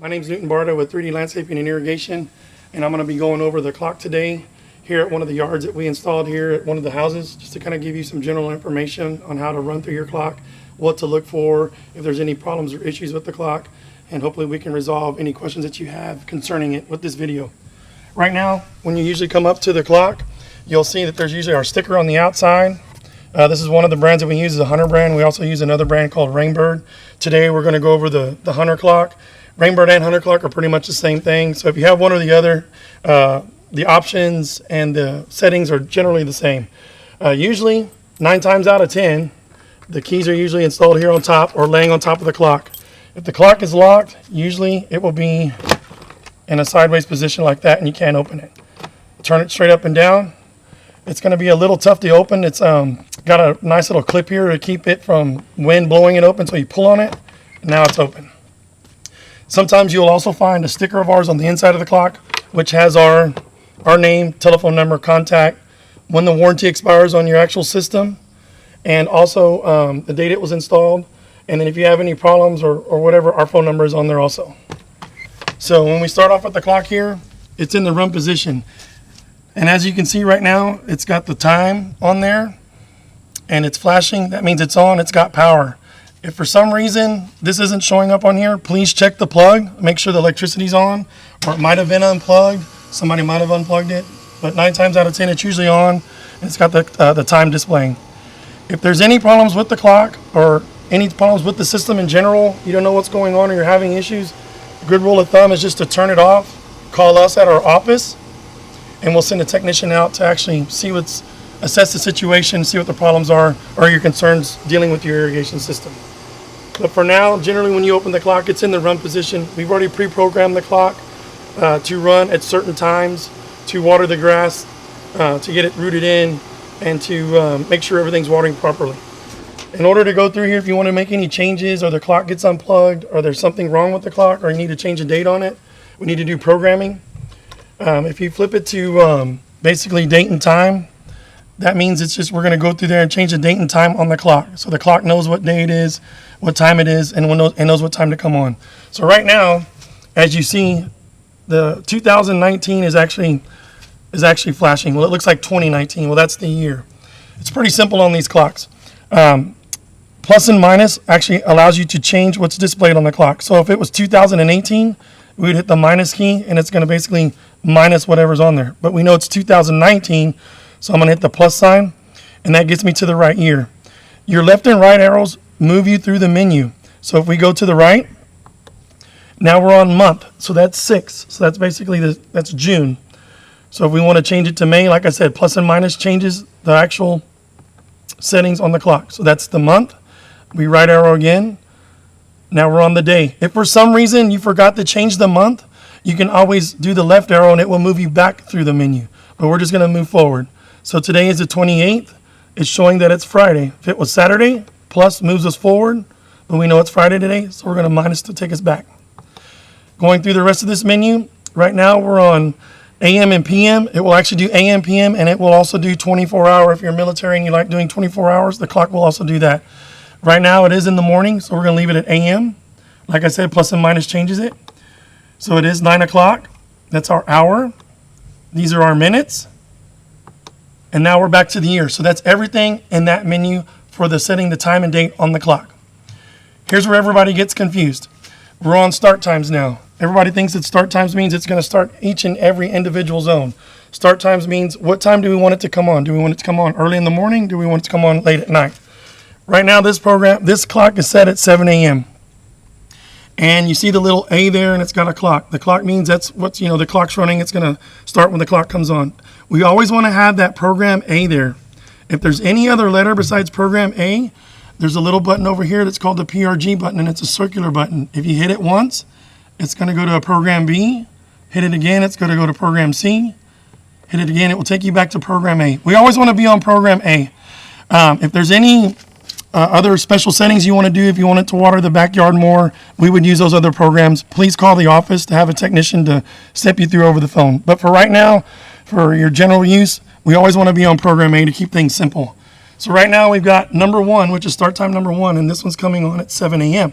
My name is Newton Barta with 3D Landscaping and Irrigation, and I'm going to be going over the clock today here at one of the yards that we installed here at one of the houses, just to kind of give you some general information on how to run through your clock, what to look for, if there's any problems or issues with the clock, and hopefully we can resolve any questions that you have concerning it with this video. Right now, when you usually come up to the clock, you'll see that there's usually our sticker on the outside. This is one of the brands that we use, is a Hunter brand. We also use another brand called Rainbird. Today we're going to go over the Hunter clock. Rainbird and Hunter clock are pretty much the same thing. So if you have one or the other, the options and the settings are generally the same. Usually, 9 times out of 10, the keys are usually installed here on top or laying on top of the clock. If the clock is locked, usually it will be in a sideways position like that and you can't open it. Turn it straight up and down. It's going to be a little tough to open. It's got a nice little clip here to keep it from wind blowing it open, so you pull on it, and now it's open. Sometimes you'll also find a sticker of ours on the inside of the clock, which has our name, telephone number, contact, when the warranty expires on your actual system, and also the date it was installed. And then if you have any problems or whatever, our phone number is on there also. So when we start off with the clock here, it's in the run position. And as you can see right now, it's got the time on there and it's flashing. That means it's on, it's got power. If for some reason this isn't showing up on here, please check the plug, make sure the electricity's on, or it might have been unplugged. Somebody might have unplugged it, but 9 times out of 10, it's usually on and it's got the time displaying. If there's any problems with the clock or any problems with the system in general, you don't know what's going on or you're having issues, a good rule of thumb is just to turn it off, call us at our office, and we'll send a technician out to actually assess the situation, see what the problems are, or your concerns dealing with your irrigation system. But for now, generally when you open the clock, it's in the run position. We've already pre-programmed the clock to run at certain times, to water the grass, to get it rooted in, and to make sure everything's watering properly. In order to go through here, if you want to make any changes, or the clock gets unplugged, or there's something wrong with the clock, or you need to change a date on it, we need to do programming. If you flip it to basically date and time, that means it's just we're going to go through there and change the date and time on the clock. So the clock knows what day it is, what time it is, and knows what time to come on. So right now, as you see, the 2019 is actually flashing. Well, it looks like 2019. Well, that's the year. It's pretty simple on these clocks. Plus and minus actually allows you to change what's displayed on the clock. So if it was 2018, we would hit the minus key, and it's going to basically minus whatever's on there. But we know it's 2019, so I'm going to hit the plus sign, and that gets me to the right year. Your left and right arrows move you through the menu. So if we go to the right, now we're on month, so that's 6. So that's basically that's June. So if we want to change it to May, like I said, plus and minus changes the actual settings on the clock. So that's the month. We right arrow again. Now we're on the day. If for some reason you forgot to change the month, you can always do the left arrow and it will move you back through the menu. But we're just going to move forward. So today is the 28th. It's showing that it's Friday. If it was Saturday, plus moves us forward, but we know it's Friday today, so we're going to minus to take us back. Going through the rest of this menu, right now we're on AM and PM. It will actually do AM, PM, and it will also do 24-hour. If you're military and you like doing 24 hours, the clock will also do that. Right now it is in the morning, so we're going to leave it at AM. Like I said, plus and minus changes it. So it is 9 o'clock. That's our hour. These are our minutes. And now we're back to the year. So that's everything in that menu for the setting the time and date on the clock. Here's where everybody gets confused. We're on start times now. Everybody thinks that start times means it's going to start each and every individual zone. Start times means what time do we want it to come on? Do we want it to come on early in the morning? Do we want it to come on late at night? Right now, this clock is set at 7 a.m. And you see the little A there, and it's got a clock. The clock means that's what's, the clock's running. It's going to start when the clock comes on. We always want to have that program A there. If there's any other letter besides program A, there's a little button over here that's called the PRG button, and it's a circular button. If you hit it once, it's going to go to a program B. Hit it again, it's going to go to program C. Hit it again, it will take you back to program A. We always want to be on program A. If there's any other special settings you want to do, if you want it to water the backyard more, we would use those other programs. Please call the office to have a technician to step you through over the phone. But for right now, for your general use, we always want to be on program A to keep things simple. So right now we've got number 1, which is start time number 1, and this one's coming on at 7 a.m.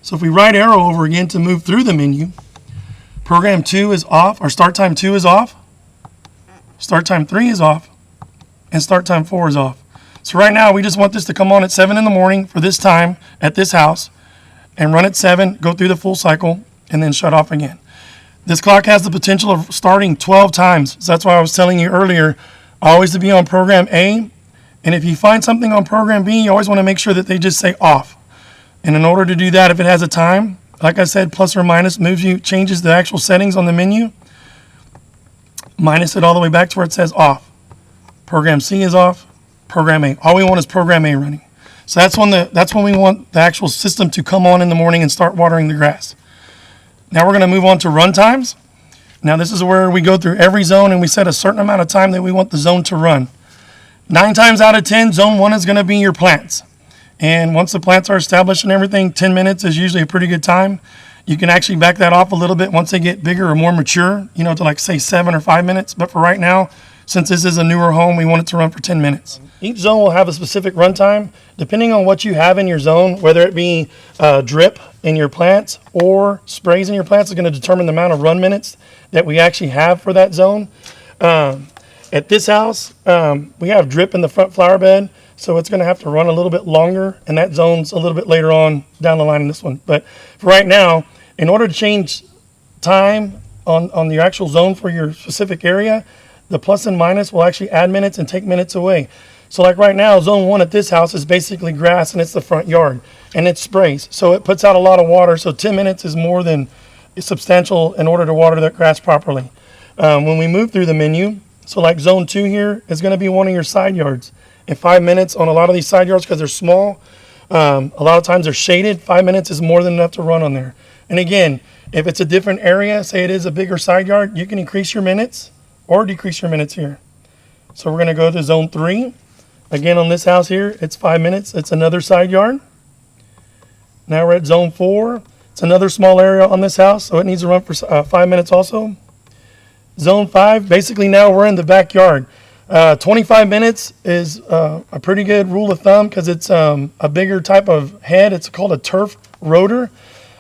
So if we right arrow over again to move through the menu, program 2 is off, or start time 2 is off, start time 3 is off, and start time 4 is off. So right now we just want this to come on at 7 in the morning for this time at this house and run at 7, go through the full cycle, and then shut off again. This clock has the potential of starting 12 times. So that's why I was telling you earlier, always to be on program A. And if you find something on program B, you always want to make sure that they just say off. And in order to do that, if it has a time, like I said, plus or minus changes the actual settings on the menu. Minus it all the way back to where it says off. Program C is off. Program A. All we want is program A running. So that's when we want the actual system to come on in the morning and start watering the grass. Now we're going to move on to run times. Now this is where we go through every zone and we set a certain amount of time that we want the zone to run. 9 times out of 10, zone 1 is going to be your plants. And once the plants are established and everything, 10 minutes is usually a pretty good time. You can actually back that off a little bit once they get bigger or more mature, to like say 7 or 5 minutes. But for right now, since this is a newer home, we want it to run for 10 minutes. Each zone will have a specific run time, depending on what you have in your zone, whether it be drip in your plants or sprays in your plants is going to determine the amount of run minutes that we actually have for that zone. At this house, we have drip in the front flower bed, so it's going to have to run a little bit longer, and that zone's a little bit later on down the line in this one. But for right now, in order to change time on the actual zone for your specific area, the plus and minus will actually add minutes and take minutes away. So like right now, zone 1 at this house is basically grass and it's the front yard and it sprays. So it puts out a lot of water. So 10 minutes is more than substantial in order to water that grass properly. When we move through the menu, so like zone 2 here is going to be one of your side yards. In 5 minutes on a lot of these side yards, because they're small, a lot of times they're shaded. 5 minutes is more than enough to run on there. And again, if it's a different area, say it is a bigger side yard, you can increase your minutes or decrease your minutes here. So we're going to go to zone 3. Again, on this house here, it's 5 minutes. It's another side yard. Now we're at zone 4. It's another small area on this house, so it needs to run for 5 minutes also. Zone 5, basically now we're in the backyard. 25 minutes is a pretty good rule of thumb because it's a bigger type of head. It's called a turf rotor.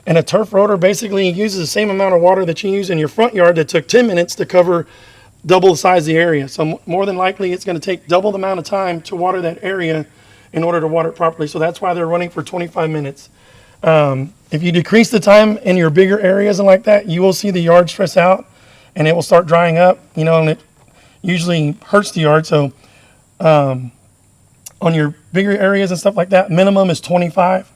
And a turf rotor basically uses the same amount of water that you use in your front yard that took 10 minutes to cover double the size of the area. So more than likely it's going to take double the amount of time to water that area in order to water it properly. So that's why they're running for 25 minutes. If you decrease the time in your bigger areas and like that, you will see the yard stress out and it will start drying up, and it usually hurts the yard. So on your bigger areas and stuff like that, minimum is 25.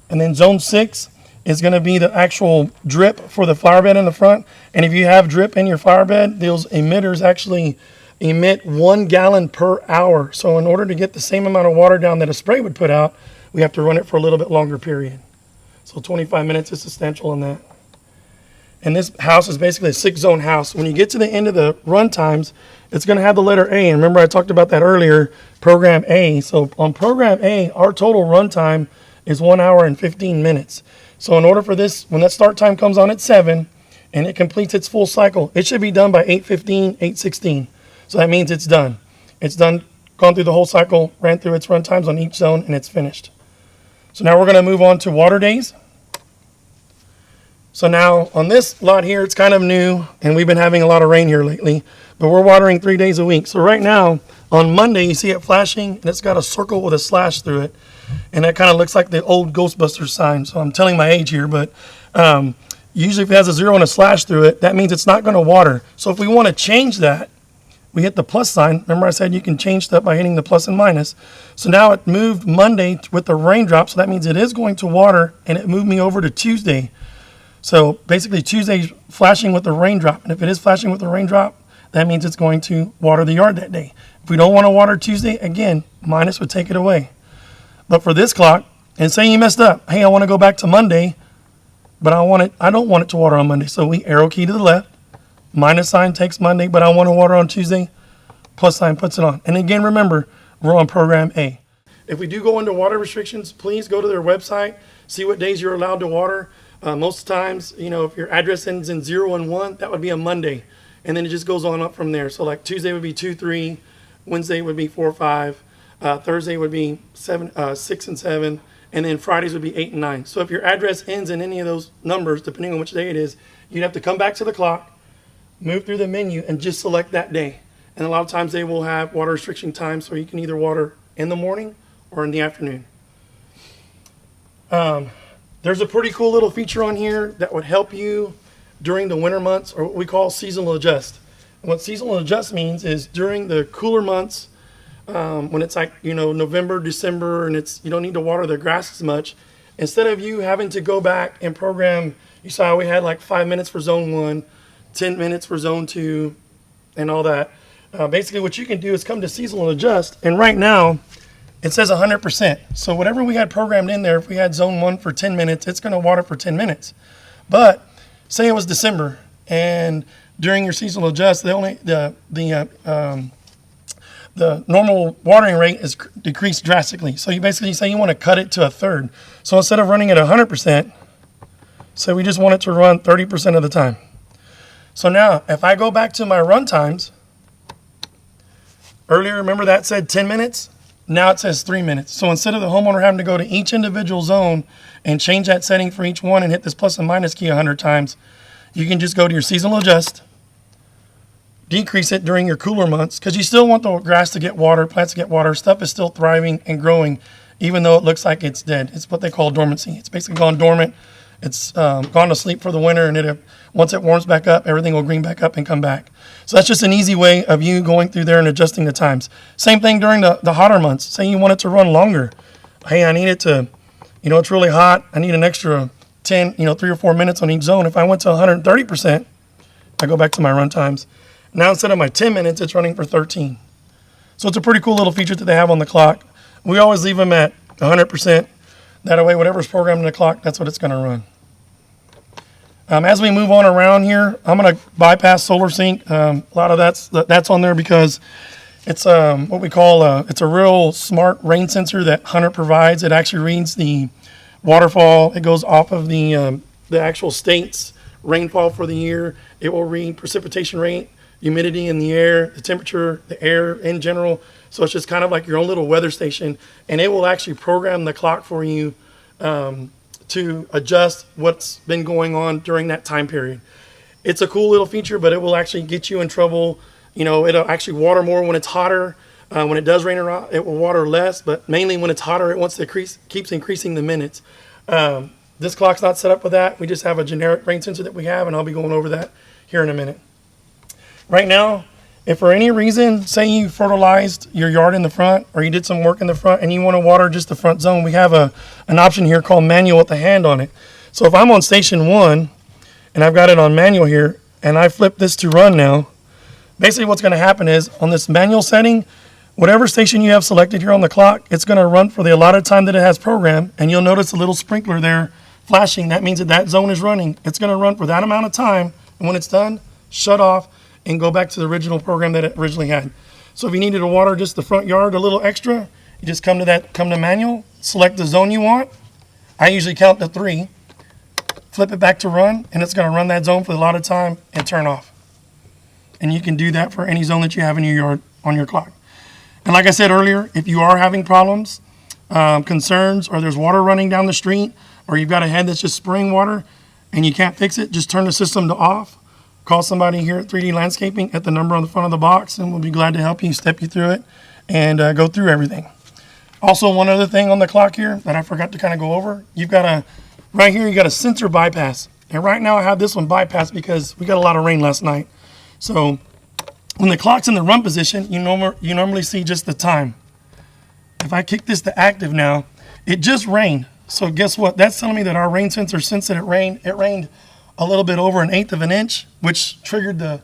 And then zone 6 is going to be the actual drip for the flower bed in the front. And if you have drip in your flower bed, those emitters actually emit 1 gallon per hour. So in order to get the same amount of water down that a spray would put out, we have to run it for a little bit longer period. So 25 minutes is substantial on that. And this house is basically a 6-zone house. When you get to the end of the run times, it's going to have the letter A. And remember I talked about that earlier, program A. So on program A, our total run time is 1 hour and 15 minutes. So in order for this, when that start time comes on at 7 and it completes its full cycle, it should be done by 8:15, 8:16. So that means it's done. It's done, gone through the whole cycle, ran through its run times on each zone, and it's finished. So now we're going to move on to water days. So now on this lot here, it's kind of new, and we've been having a lot of rain here lately, but we're watering 3 days a week. So right now, on Monday, you see it flashing, and it's got a circle with a slash through it. And that kind of looks like the old Ghostbusters sign. So I'm telling my age here, but usually if it has a 0 and a slash through it, that means it's not going to water. So if we want to change that, we hit the plus sign. Remember I said you can change that by hitting the plus and minus. So now it moved Monday with the raindrop. So that means it is going to water, and it moved me over to Tuesday. So basically Tuesday's flashing with the raindrop. And if it is flashing with the raindrop, that means it's going to water the yard that day. If we don't want to water Tuesday, again, minus would take it away. But for this clock, and say you messed up, hey, I want to go back to Monday, but I don't want it to water on Monday. So we arrow key to the left, minus sign takes Monday, but I want to water on Tuesday, plus sign puts it on. And again, remember, we're on program A. If we do go into water restrictions, please go to their website, see what days you're allowed to water. Most times, if your address ends in 0 and 1, that would be a Monday. And then it just goes on up from there. So like Tuesday would be 2, 3, Wednesday would be 4, 5. Thursday would be 6 and 7, and then Fridays would be 8 and 9. So if your address ends in any of those numbers, depending on which day it is, you'd have to come back to the clock, move through the menu, and just select that day. And a lot of times they will have water restriction times, so you can either water in the morning or in the afternoon. There's a pretty cool little feature on here that would help you during the winter months, or what we call seasonal adjust. And what seasonal adjust means is during the cooler months, when it's like, November, December, and you don't need to water the grass as much, instead of you having to go back and program, you saw we had like 5 minutes for zone 1, 10 minutes for zone 2, and all that. Basically what you can do is come to seasonal adjust, and right now it says 100%. So whatever we had programmed in there, if we had zone 1 for 10 minutes, it's going to water for 10 minutes. But say it was December, and during your seasonal adjust, the normal watering rate is decreased drastically. So you basically say you want to cut it to a third. So instead of running at 100%, say we just want it to run 30% of the time. So now, if I go back to my run times, earlier, remember that said 10 minutes? Now it says 3 minutes. So instead of the homeowner having to go to each individual zone and change that setting for each one and hit this plus and minus key 100 times, you can just go to your seasonal adjust, decrease it during your cooler months, because you still want the grass to get water, plants to get water, stuff is still thriving and growing, even though it looks like it's dead. It's what they call dormancy. It's basically gone dormant. It's gone to sleep for the winter, and once it warms back up, everything will green back up and come back. So that's just an easy way of you going through there and adjusting the times. Same thing during the hotter months. Say you want it to run longer. Hey, I need it to, it's really hot. I need an extra 10, 3 or 4 minutes on each zone. If I went to 130%, I go back to my run times. Now instead of my 10 minutes, it's running for 13. So it's a pretty cool little feature that they have on the clock. We always leave them at 100%. That way, whatever's programmed in the clock, that's what it's going to run. As we move on around here, I'm going to bypass Solar Sync. A lot of that's on there because it's what we call it's a real smart rain sensor that Hunter provides. It actually reads the waterfall. It goes off of the actual state's rainfall for the year. It will read precipitation rate, humidity in the air, the temperature, the air in general. So it's just kind of like your own little weather station, and it will actually program the clock for you to adjust what's been going on during that time period. It's a cool little feature, but it will actually get you in trouble. It'll actually water more when it's hotter. When it does rain around, it will water less, but mainly when it's hotter, it wants to keeps increasing the minutes. This clock's not set up for that. We just have a generic rain sensor that we have, and I'll be going over that here in a minute. Right now, if for any reason, say you fertilized your yard in the front, or you did some work in the front and you want to water just the front zone, we have an option here called manual with the hand on it. So if I'm on station 1 and I've got it on manual here and I flip this to run now, basically what's going to happen is on this manual setting, whatever station you have selected here on the clock, it's going to run for the allotted time that it has programmed, and you'll notice a little sprinkler there flashing. That means that zone is running. It's going to run for that amount of time, and when it's done, shut off and go back to the original program that it originally had. So if you needed to water just the front yard a little extra, you just come to manual, select the zone you want. I usually count to 3, flip it back to run, and it's going to run that zone for a lot of time and turn off. And you can do that for any zone that you have in your yard on your clock. And like I said earlier, if you are having problems, concerns, or there's water running down the street, or you've got a head that's just spraying water and you can't fix it, just turn the system to off. Call somebody here at 3D Landscaping at the number on the front of the box, and we'll be glad to help you, step you through it, and go through everything. Also, one other thing on the clock here that I forgot to kind of go over, right here you got a sensor bypass. And right now I have this one bypassed because we got a lot of rain last night. So when the clock's in the run position, you normally see just the time. If I kick this to active now, it just rained. So guess what? That's telling me that our rain sensor sensed that it rained. It rained a little bit over 1/8 of an inch, which triggered the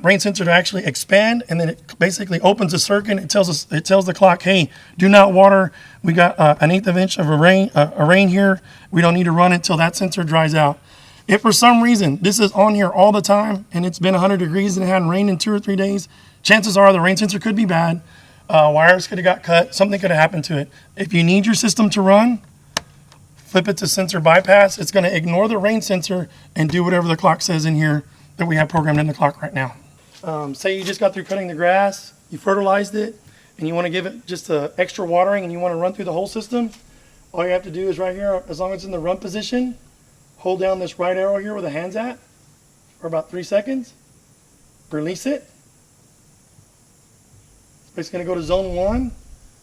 rain sensor to actually expand, and then it basically opens a circuit. It tells the clock, hey, do not water. We got 1/8 of an inch of a rain here. We don't need to run until that sensor dries out. If for some reason this is on here all the time and it's been 100 degrees and it hadn't rained in 2 or 3 days, chances are the rain sensor could be bad. Wires could have got cut. Something could have happened to it. If you need your system to run, flip it to sensor bypass. It's going to ignore the rain sensor and do whatever the clock says in here that we have programmed in the clock right now. Say you just got through cutting the grass, you fertilized it, and you want to give it just extra watering and you want to run through the whole system. All you have to do is right here, as long as it's in the run position, hold down this right arrow here where the hand's at for about 3 seconds. Release it. It's going to go to zone 1.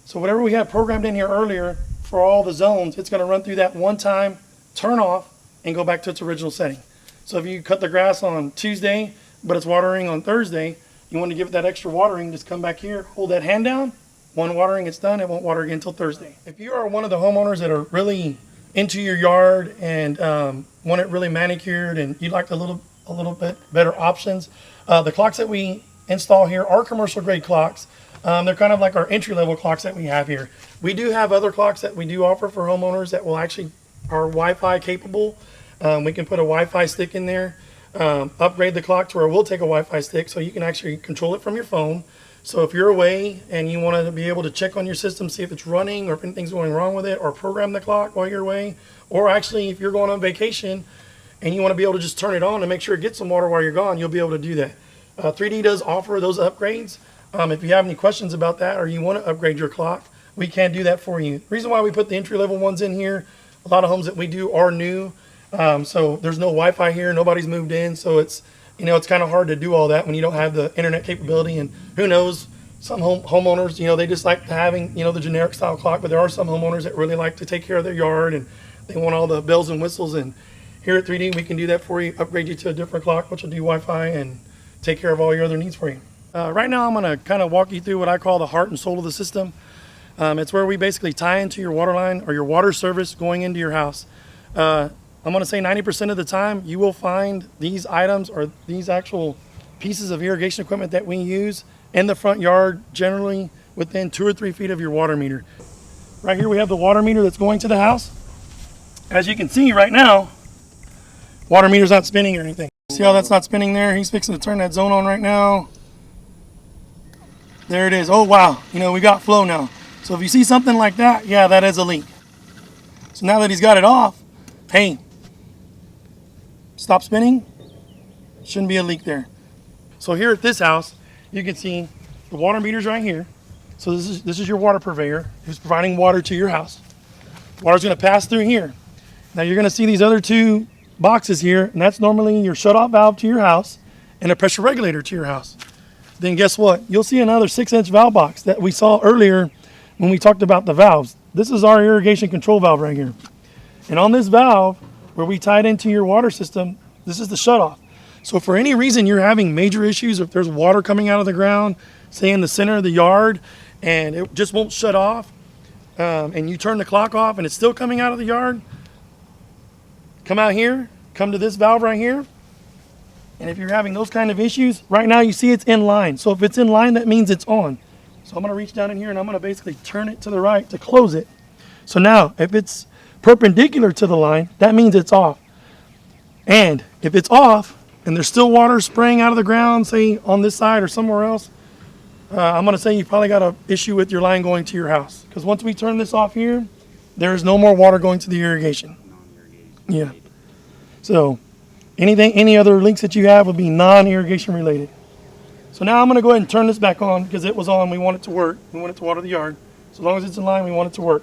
So whatever we had programmed in here earlier for all the zones, it's going to run through that one time, turn off, and go back to its original setting. So if you cut the grass on Tuesday, but it's watering on Thursday, you want to give it that extra watering, just come back here, hold that hand down. One watering, it's done. It won't water again until Thursday. If you are one of the homeowners that are really into your yard and want it really manicured and you'd like a little bit better options, the clocks that we install here are commercial grade clocks. They're kind of like our entry-level clocks that we have here. We do have other clocks that we do offer for homeowners that will actually are Wi-Fi capable. We can put a Wi-Fi stick in there, upgrade the clock to where we'll take a Wi-Fi stick so you can actually control it from your phone. So if you're away and you want to be able to check on your system, see if it's running or if anything's going wrong with it, or program the clock while you're away, or actually if you're going on vacation and you want to be able to just turn it on and make sure it gets some water while you're gone, you'll be able to do that. 3D does offer those upgrades. If you have any questions about that or you want to upgrade your clock, we can do that for you. The reason why we put the entry-level ones in here, a lot of homes that we do are new. So there's no Wi-Fi here, nobody's moved in, so it's kind of hard to do all that when you don't have the internet capability. And who knows, some homeowners, they just like having, the generic style clock, but there are some homeowners that really like to take care of their yard and they want all the bells and whistles. And here at 3D, we can do that for you, upgrade you to a different clock, which will do Wi-Fi and take care of all your other needs for you. Right now, I'm going to kind of walk you through what I call the heart and soul of the system. It's where we basically tie into your water line or your water service going into your house. I'm going to say 90% of the time you will find these items or these actual pieces of irrigation equipment that we use in the front yard, generally within 2 or 3 feet of your water meter. Right here we have the water meter that's going to the house. As you can see right now, water meter's not spinning or anything. See how that's not spinning there? He's fixing to turn that zone on right now. There it is. Oh wow, we got flow now. So if you see something like that, yeah, that is a leak. So now that he's got it off, hey, stop spinning. Shouldn't be a leak there. So here at this house, you can see the water meter's right here. So this is your water purveyor who's providing water to your house. Water's going to pass through here. Now you're going to see these other 2 boxes here, and that's normally your shutoff valve to your house and a pressure regulator to your house. Then guess what? You'll see another 6-inch valve box that we saw earlier when we talked about the valves. This is our irrigation control valve right here. And on this valve, where we tied into your water system, this is the shutoff. So if for any reason you're having major issues, if there's water coming out of the ground, say in the center of the yard, and it just won't shut off, and you turn the clock off and it's still coming out of the yard, come out here, come to this valve right here. And if you're having those kind of issues, right now you see it's in line. So if it's in line, that means it's on. So I'm going to reach down in here and I'm going to basically turn it to the right to close it. So now if it's perpendicular to the line, that means it's off. And if it's off and there's still water spraying out of the ground, say on this side or somewhere else, I'm going to say you've probably got an issue with your line going to your house. Because once we turn this off here, there is no more water going to the irrigation. Yeah. So any other links that you have would be non-irrigation related. So now I'm going to go ahead and turn this back on because it was on. We want it to work. We want it to water the yard. So long as it's in line, we want it to work.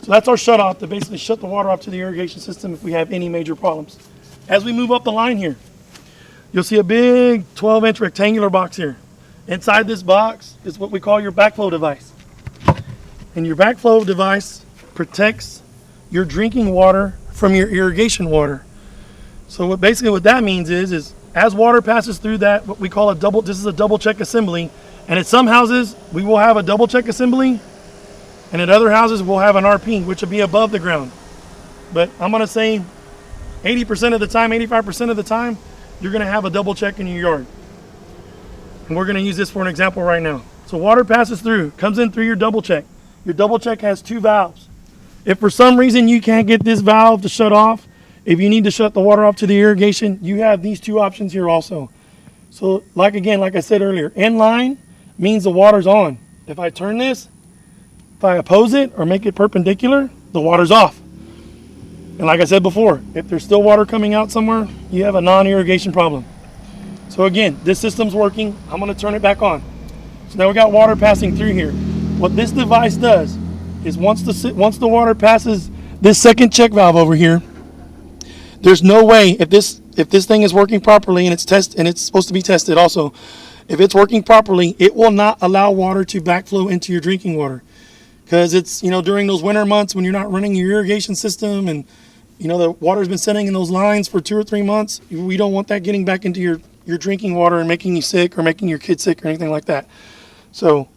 So that's our shut off to basically shut the water off to the irrigation system if we have any major problems. As we move up the line here, you'll see a big 12-inch rectangular box here. Inside this box is what we call your backflow device. And your backflow device protects your drinking water from your irrigation water. So what that means is as water passes through that, what we call this is a double check assembly. And at some houses, we will have a double check assembly. And at other houses, we'll have an RP, which will be above the ground. But I'm going to say 80% of the time, 85% of the time, you're going to have a double check in your yard. And we're going to use this for an example right now. So water passes through, comes in through your double check. Your double check has 2 valves. If for some reason you can't get this valve to shut off, if you need to shut the water off to the irrigation, you have these 2 options here also. So like I said earlier, in line means the water's on. If I turn this, if I oppose it or make it perpendicular, the water's off. And like I said before, if there's still water coming out somewhere, you have a non-irrigation problem. So again, this system's working. I'm going to turn it back on. So now we got water passing through here. What this device does is once the water passes this second check valve over here, there's no way, if this thing is working properly and it's supposed to be tested also, if it's working properly, it will not allow water to backflow into your drinking water. Because it's, during those winter months when you're not running your irrigation system and, the water's been sitting in those lines for 2 or 3 months, we don't want that getting back into your drinking water and making you sick or making your kids sick or anything like that. So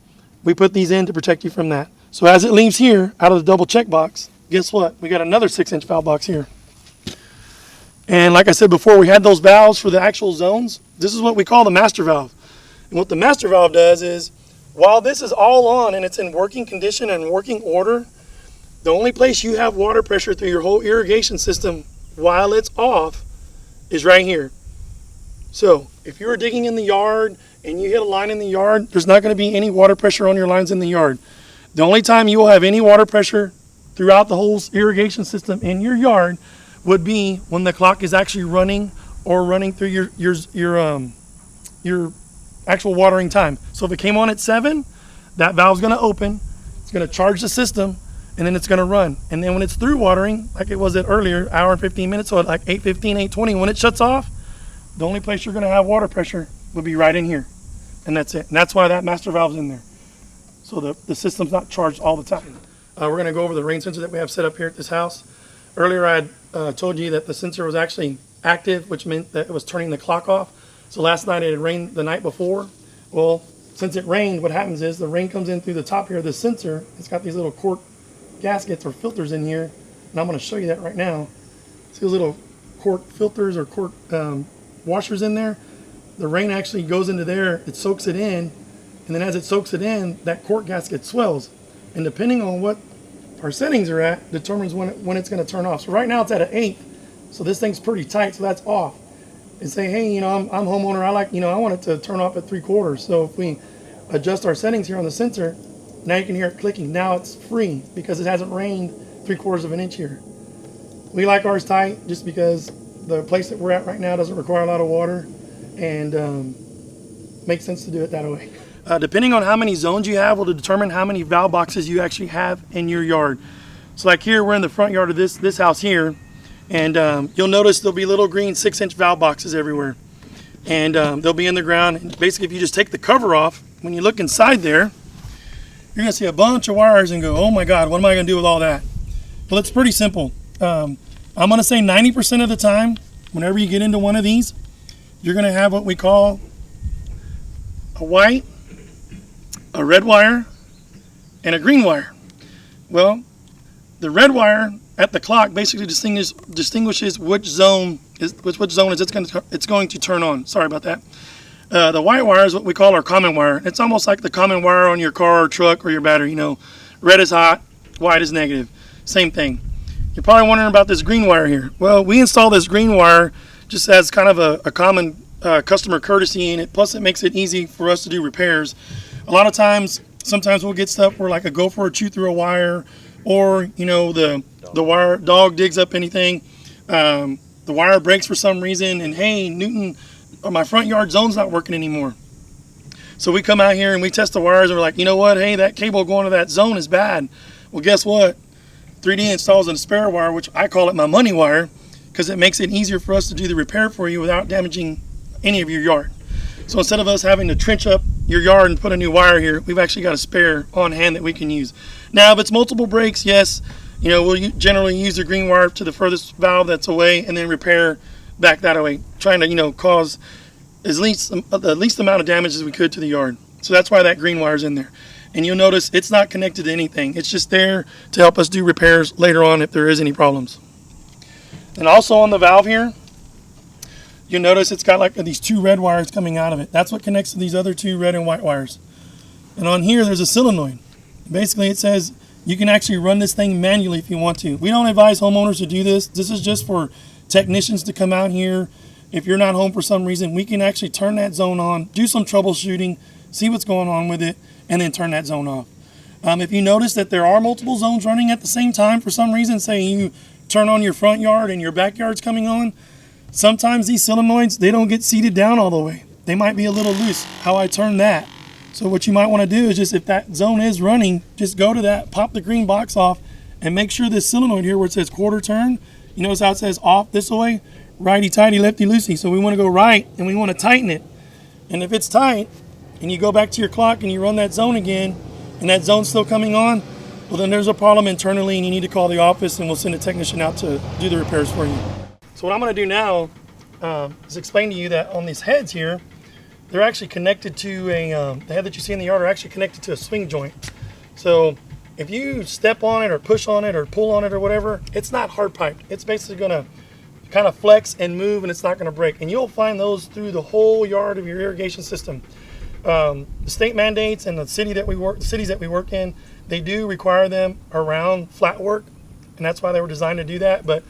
we put these in to protect you from that. So as it leaves here, out of the double check box, guess what? We got another 6-inch valve box here. And like I said before, we had those valves for the actual zones. This is what we call the master valve. And what the master valve does is, while this is all on and it's in working condition and working order, the only place you have water pressure through your whole irrigation system while it's off is right here. So if you're digging in the yard and you hit a line in the yard, there's not going to be any water pressure on your lines in the yard. The only time you will have any water pressure throughout the whole irrigation system in your yard would be when the clock is actually running or running through your actual watering time. So if it came on at 7, that valve's going to open, it's going to charge the system, and then it's going to run. And then when it's through watering, like it was at earlier, hour and 15 minutes, so at like 8:15, 8:20, when it shuts off, the only place you're going to have water pressure would be right in here. And that's it. And that's why that master valve's in there. So the system's not charged all the time. We're going to go over the rain sensor that we have set up here at this house. Earlier I had told you that the sensor was actually active, which meant that it was turning the clock off. So last night it had rained the night before. Well, since it rained, what happens is the rain comes in through the top here of the sensor. It's got these little cork gaskets or filters in here, and I'm going to show you that right now. See those little cork filters or cork washers in there? The rain actually goes into there, it soaks it in, and then as it soaks it in, that cork gasket swells. And depending on what our settings are at, determines when it's going to turn off. So right now it's at an 8, so this thing's pretty tight, so that's off. And say, hey, I'm homeowner, I want it to turn off at 3/4. So if we adjust our settings here on the sensor, now you can hear it clicking. Now it's free because it hasn't rained 3/4 of an inch here. We like ours tight just because the place that we're at right now doesn't require a lot of water, and makes sense to do it that way. Depending on how many zones you have will determine how many valve boxes you actually have in your yard. So like here, we're in the front yard of this house here, and you'll notice there'll be little green 6-inch valve boxes everywhere. And they'll be in the ground. And basically, if you just take the cover off, when you look inside there, you're going to see a bunch of wires and go, oh my God, what am I going to do with all that? Well, it's pretty simple. I'm going to say 90% of the time, whenever you get into one of these, you're going to have what we call a white, a red wire, and a green wire. Well, the red wire at the clock basically distinguishes which zone is it's going to turn on. Sorry about that. The white wire is what we call our common wire. It's almost like the common wire on your car or truck or your battery. Red is hot, white is negative. Same thing. You're probably wondering about this green wire here. Well, we install this green wire just as kind of a common customer courtesy, and plus it makes it easy for us to do repairs. A lot of times, sometimes we'll get stuff where like a gopher will chew through a wire, or the wire dog digs up anything. The wire breaks for some reason, and hey, Newton, my front yard zone's not working anymore. So we come out here and we test the wires, and we're like, you know what? Hey, that cable going to that zone is bad. Well, guess what? 3D installs a spare wire, which I call it my money wire, because it makes it easier for us to do the repair for you without damaging any of your yard. So instead of us having to trench up your yard and put a new wire here, we've actually got a spare on hand that we can use. Now, if it's multiple breaks, yes, we'll generally use the green wire to the furthest valve that's away and then repair back that way, trying to, cause the least amount of damage as we could to the yard. So that's why that green wire's in there. And you'll notice it's not connected to anything. It's just there to help us do repairs later on if there is any problems. And also on the valve here, you'll notice it's got like these 2 red wires coming out of it. That's what connects to these other 2 red and white wires. And on here, there's a solenoid. Basically, it says you can actually run this thing manually if you want to. We don't advise homeowners to do this. This is just for technicians to come out here. If you're not home for some reason, we can actually turn that zone on, do some troubleshooting, see what's going on with it, and then turn that zone off. If you notice that there are multiple zones running at the same time for some reason, say you turn on your front yard and your backyard's coming on, sometimes these solenoids, they don't get seated down all the way. They might be a little loose. How I turn that. So what you might want to do is just, if that zone is running, just go to that, pop the green box off, And make sure this solenoid here where it says quarter turn, you notice how it says off this way, righty tighty, lefty loosey. So we want to go right and we want to tighten it. And if it's tight and you go back to your clock and you run that zone again and that zone's still coming on, well then there's a problem internally and you need to call the office and we'll send a technician out to do the repairs for you. So what I'm going to do now is explain to you that on these heads here, they're actually connected to the head that you see in the yard are actually connected to a swing joint. So if you step on it or push on it or pull on it or whatever, it's not hard piped. It's basically going to kind of flex and move and it's not going to break. And you'll find those through the whole yard of your irrigation system. The state mandates and the cities that we work in, they do require them around flat work, and that's why they were designed to do that. But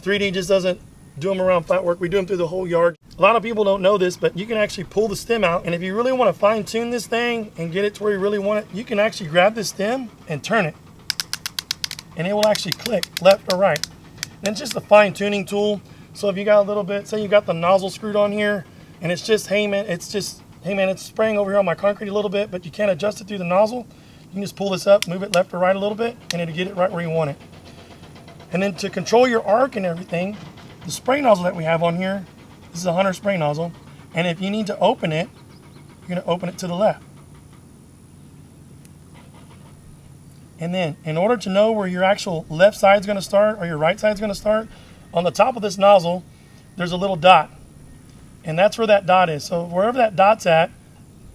3D just doesn't do them around flat work. We do them through the whole yard. A lot of people don't know this, but you can actually pull the stem out, and if you really want to fine tune this thing and get it to where you really want it, you can actually grab this stem and turn it, and it will actually click left or right. And it's just a fine tuning tool. So if you got a little bit, say you got the nozzle screwed on here, and it's just, hey man, it's spraying over here on my concrete a little bit, but you can't adjust it through the nozzle, you can just pull this up, move it left or right a little bit, and it'll get it right where you want it. And then to control your arc and everything, the spray nozzle that we have on here, this is a Hunter spray nozzle, and if you need to open it, you're going to open it to the left. And then in order to know where your actual left side is going to start or your right side is going to start, on the top of this nozzle, there's a little dot. And that's where that dot is. So wherever that dot's at,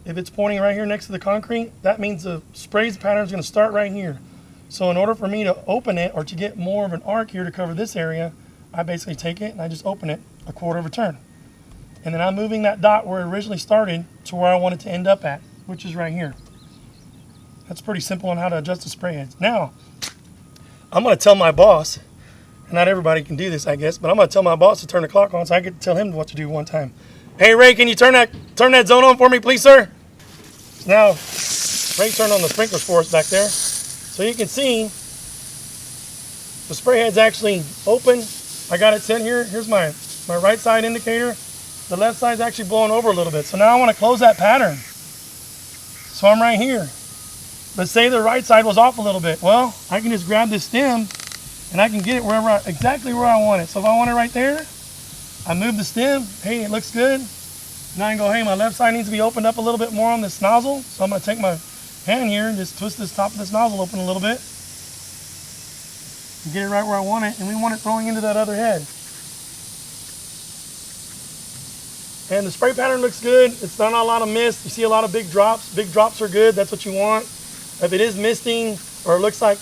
if it's pointing right here next to the concrete, that means the spray pattern is going to start right here. So in order for me to open it or to get more of an arc here to cover this area, I basically take it and I just open it a quarter of a turn. And then I'm moving that dot where it originally started to where I want it to end up at, which is right here. That's pretty simple on how to adjust the spray heads. Now, I'm going to tell my boss, and not everybody can do this, I guess, but I'm going to tell my boss to turn the clock on so I can tell him what to do one time. Hey, Ray, can you turn that zone on for me, please, sir? So now, Ray turned on the sprinklers for us back there. So you can see the spray head's actually open. I got it set here. Here's my right side indicator. The left side's actually blowing over a little bit. So now I want to close that pattern. So I'm right here. But say the right side was off a little bit. Well, I can just grab this stem and I can get it exactly where I want it. So if I want it right there, I move the stem. Hey, it looks good. Now I can go, hey, my left side needs to be opened up a little bit more on this nozzle. So I'm going to take my hand here and just twist this top of this nozzle open a little bit. And get it right where I want it. And we want it throwing into that other head. And the spray pattern looks good. It's not a lot of mist. You see a lot of big drops. Big drops are good. That's what you want. If it is misting or it looks like,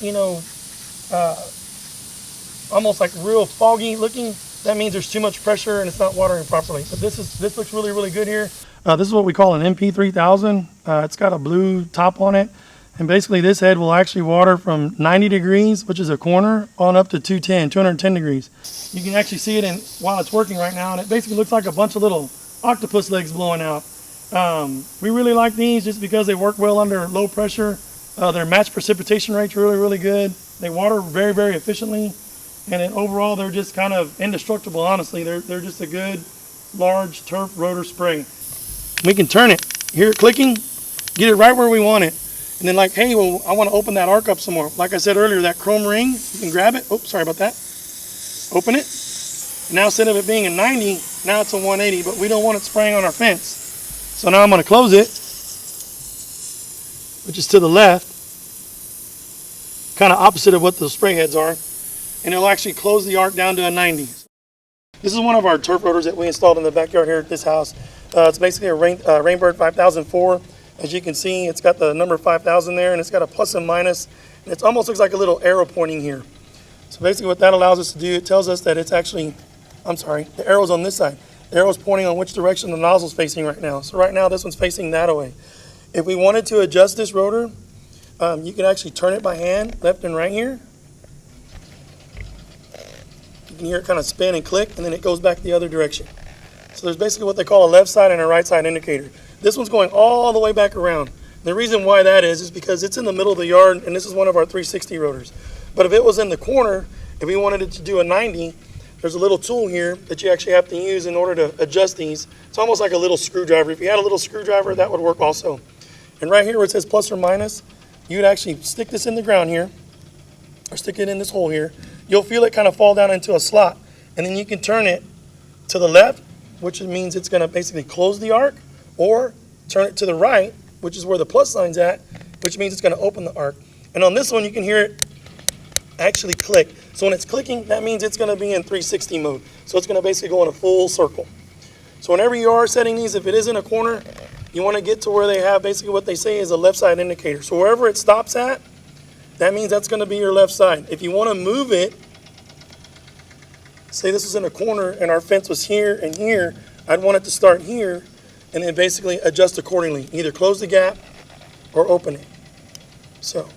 almost like real foggy looking, that means there's too much pressure and it's not watering properly. But this looks really, really good here. This is what we call an MP3000. It's got a blue top on it. And basically this head will actually water from 90 degrees, which is a corner, on up to 210 degrees. You can actually see it while it's working right now, and it basically looks like a bunch of little octopus legs blowing out. We really like these just because they work well under low pressure. Their match precipitation rate's really, really good. They water very, very efficiently. And then overall, they're just kind of indestructible, honestly. They're just a good, large turf rotor spray. We can turn it, hear it clicking, get it right where we want it. And then like, hey, well, I want to open that arc up some more. Like I said earlier, that chrome ring, you can grab it. Oops, sorry about that. Open it. And now instead of it being a 90, now it's a 180, but we don't want it spraying on our fence. So now I'm going to close it, which is to the left, kind of opposite of what the spray heads are. And it'll actually close the arc down to a 90. This is one of our turf rotors that we installed in the backyard here at this house. It's basically a Rainbird 5004. As you can see, it's got the number 5000 there, and it's got a plus and minus. And it almost looks like a little arrow pointing here. So basically what that allows us to do, it tells us that it's actually, the arrow's on this side. The arrow's pointing on which direction the nozzle's facing right now. So right now this one's facing that way. If we wanted to adjust this rotor, you can actually turn it by hand, left and right here. You can hear it kind of spin and click, and then it goes back the other direction. So there's basically what they call a left side and a right side indicator. This one's going all the way back around. The reason why that is because it's in the middle of the yard, and this is one of our 360 rotors. But if it was in the corner, if we wanted it to do a 90, there's a little tool here that you actually have to use in order to adjust these. It's almost like a little screwdriver. If you had a little screwdriver, that would work also. And right here where it says plus or minus, you would actually stick this in the ground here, or stick it in this hole here, you'll feel it kind of fall down into a slot. And then you can turn it to the left, which means it's going to basically close the arc, or turn it to the right, which is where the plus sign's at, which means it's going to open the arc. And on this one, you can hear it actually click. So when it's clicking, that means it's going to be in 360 mode. So it's going to basically go in a full circle. So whenever you are setting these, if it is in a corner, you want to get to where they have basically what they say is a left side indicator. So wherever it stops at, that means that's going to be your left side. If you want to move it, say this was in a corner and our fence was here and here, I'd want it to start here and then basically adjust accordingly. Either close the gap or open it. So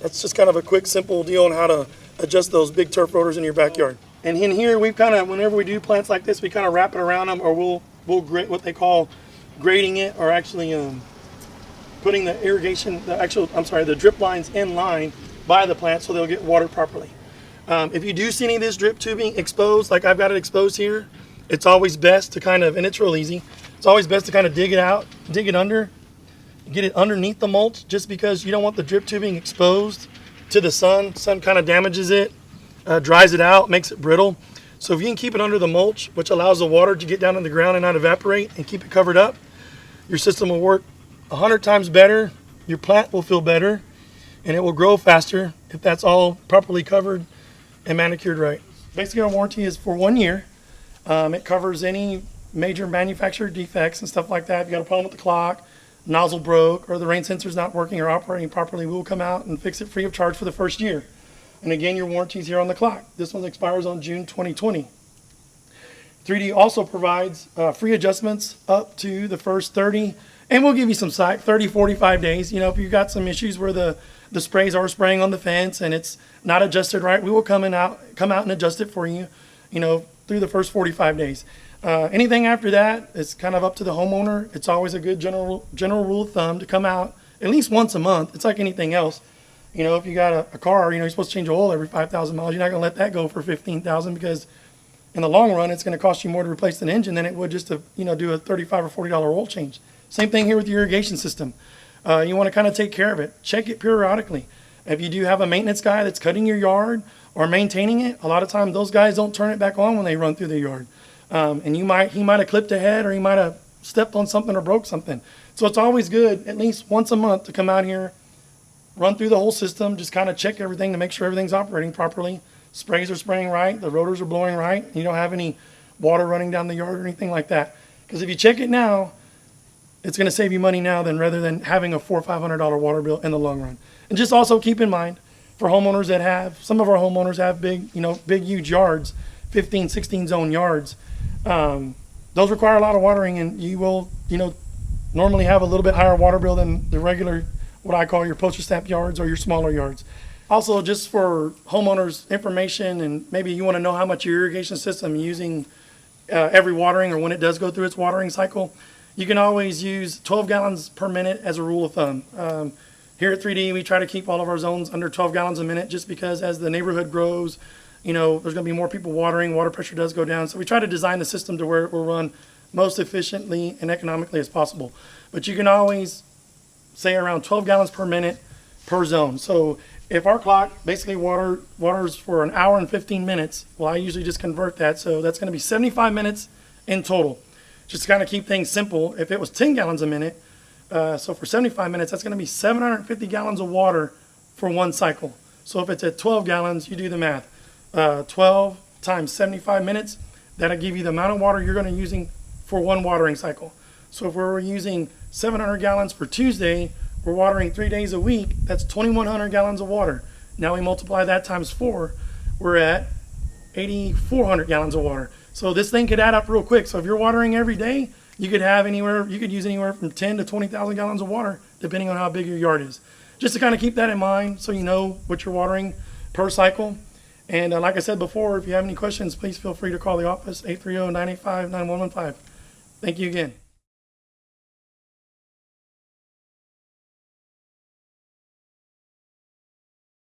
that's just kind of a quick, simple deal on how to adjust those big turf rotors in your backyard. And in here, we've kind of, whenever we do plants like this, we kind of wrap it around them, or we'll grate what they call grading it, or actually putting the irrigation, the drip lines in line by the plant so they'll get watered properly. If you do see any of this drip tubing exposed, like I've got it exposed here, it's always best to kind of, and it's real easy, it's always best to kind of dig it out, dig it under, get it underneath the mulch, just because you don't want the drip tubing exposed to the sun. Sun kind of damages it, dries it out, makes it brittle. So if you can keep it under the mulch, which allows the water to get down in the ground and not evaporate, and keep it covered up, your system will work 100 times better, your plant will feel better, and it will grow faster if that's all properly covered and manicured right. Basically, our warranty is for 1 year. It covers any major manufacturer defects and stuff like that. If you got a problem with the clock, nozzle broke, or the rain sensor's not working or operating properly, we'll come out and fix it free of charge for the first year. And again, your warranty's here on the clock. This one expires on June 2020. 3D also provides free adjustments up to the first 30, and we'll give you some 30, 45 days. You know, if you've got some issues where the sprays are spraying on the fence and it's not adjusted right, we will come out and adjust it for you, you know, through the first 45 days. Anything after that, it's kind of up to the homeowner. It's always a good general rule of thumb to come out at least once a month. It's like anything else. You know, if you got a car, you know, you're supposed to change oil every 5,000 miles. You're not going to let that go for 15,000, because in the long run, it's going to cost you more to replace an engine than it would just to, you know, do a $35 or $40 oil change. Same thing here with your irrigation system. You want to kind of take care of it. Check it periodically. If you do have a maintenance guy that's cutting your yard or maintaining it, a lot of times those guys don't turn it back on when they run through the yard. And he might have clipped a head, or he might have stepped on something or broke something. So it's always good at least once a month to come out here, run through the whole system, just kind of check everything to make sure everything's operating properly. Sprays are spraying right, the rotors are blowing right, you don't have any water running down the yard or anything like that. Because if you check it now, it's going to save you money now rather than having a $400 or $500 water bill in the long run. And just also keep in mind, for homeowners that have, some of our homeowners have big, huge yards, 15, 16 zone yards. Those require a lot of watering, and you will, normally have a little bit higher water bill than the regular, what I call your postage stamp yards or your smaller yards. Also, just for homeowners information, and maybe you want to know how much your irrigation system is using every watering, or when it does go through its watering cycle, you can always use 12 gallons per minute as a rule of thumb. Here at 3D, we try to keep all of our zones under 12 gallons a minute, just because as the neighborhood grows, there's going to be more people watering, water pressure does go down. So we try to design the system to where it will run most efficiently and economically as possible. But you can always say around 12 gallons per minute per zone. So if our clock basically waters for an hour and 15 minutes, well, I usually just convert that. So that's going to be 75 minutes in total. Just to kind of keep things simple, if it was 10 gallons a minute, so for 75 minutes, that's going to be 750 gallons of water for one cycle. So if it's at 12 gallons, you do the math. 12 times 75 minutes, that'll give you the amount of water you're going to be using for one watering cycle. So if we're using 700 gallons for Tuesday, we're watering 3 days a week, that's 2,100 gallons of water. Now we multiply that times 4, we're at 8,400 gallons of water. So this thing could add up real quick. So if you're watering every day, you could use anywhere from 10 to 20,000 gallons of water, depending on how big your yard is. Just to kind of keep that in mind, so you know what you're watering per cycle. And like I said before, if you have any questions, please feel free to call the office, 830-985-9115. Thank you again.